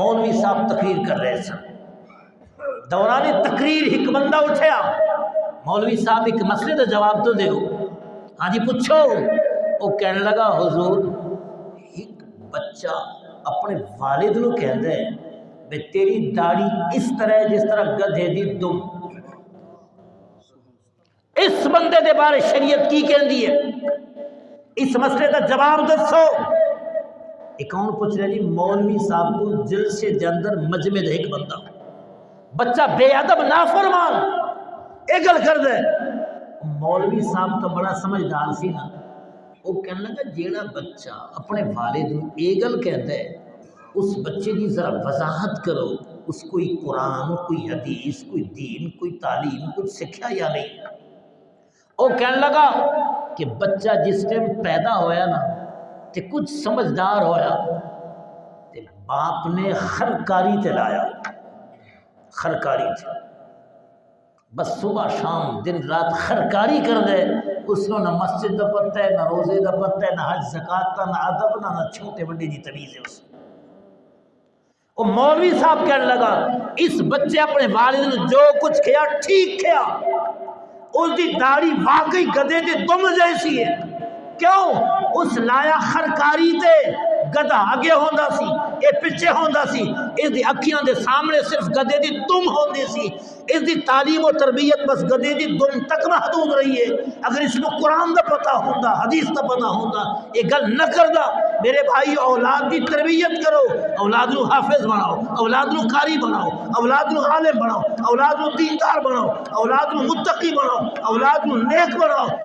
مولوی صاحب تقریر کر رہے سن، دوران تقریر ایک بندہ اٹھیا، مولوی صاحب ایک مسئلے کا جواب تو دیو، ہاں جی پوچھو۔ وہ کہنے لگا حضور ایک بچہ اپنے والد نو کہندا ہے بے تیری داڑھی اس طرح ہے جس طرح گدھے دی دم، اس بندے دے بارے شریعت کی کہندی ہے؟ اس مسئلے کا جواب دسو۔ ایک کون پوچھ رہے جی؟ مولوی صاحب کو جلسے دے اندر مجمع دے ایک بندہ، بچہ بے ادب نافرمان اے گل کر دے۔ مولوی صاحب تو بڑا سمجھدار سی نا، وہ کہنے لگا جیڑا بچہ اپنے والد نو اے گل کہتا ہے اس بچے کی ذرا وضاحت کرو، اس کوئی قرآن، کوئی حدیث، کوئی دین، کوئی تعلیم، کچھ سکھیا یا نہیں؟ وہ کہنے لگا کہ بچہ جس ٹائم پیدا ہویا نا تے کچھ سمجھدار ہویا تے باپ نے خرکاری تے لایا، خرکاری تے بس صبح شام دن رات خرکاری کر دے، اس کو نہ مسجد دا پتہ ہے، نہ روزے دا پتہ ہے، نہ حج زکات کا، نہ ادب، نہ چھوٹے بڑے دی تمیز ہے اس کو۔ وہ مولوی صاحب کہنے لگا اس بچے اپنے والد نے جو کچھ کیا ٹھیک کیا، اس دی داڑھی واقعی گدھے دی دم جیسی ہے، کیوں؟ اس لایا خرکاری تے گدھا اگے ہوندا سی، اے پیچھے ہوندا سی، اس دی اکھیاں دے سامنے صرف گدھے دی دم ہوندی سی، اس دی تعلیم و تربیت بس گدھے دی دم تک محدود رہی ہے۔ اگر اس کو قرآن دا پتہ ہوندا، حدیث دا پتہ ہوندا، یہ گل نہ کردا۔ میرے بھائی اولاد دی تربیت کرو، اولاد نو حافظ بناؤ، اولاد نو قاری بناؤ، اولاد نو عالم بناؤ، اولاد نو دیندار بناؤ، اولاد نو متقی بناؤ، اولاد نو نیک بناؤ۔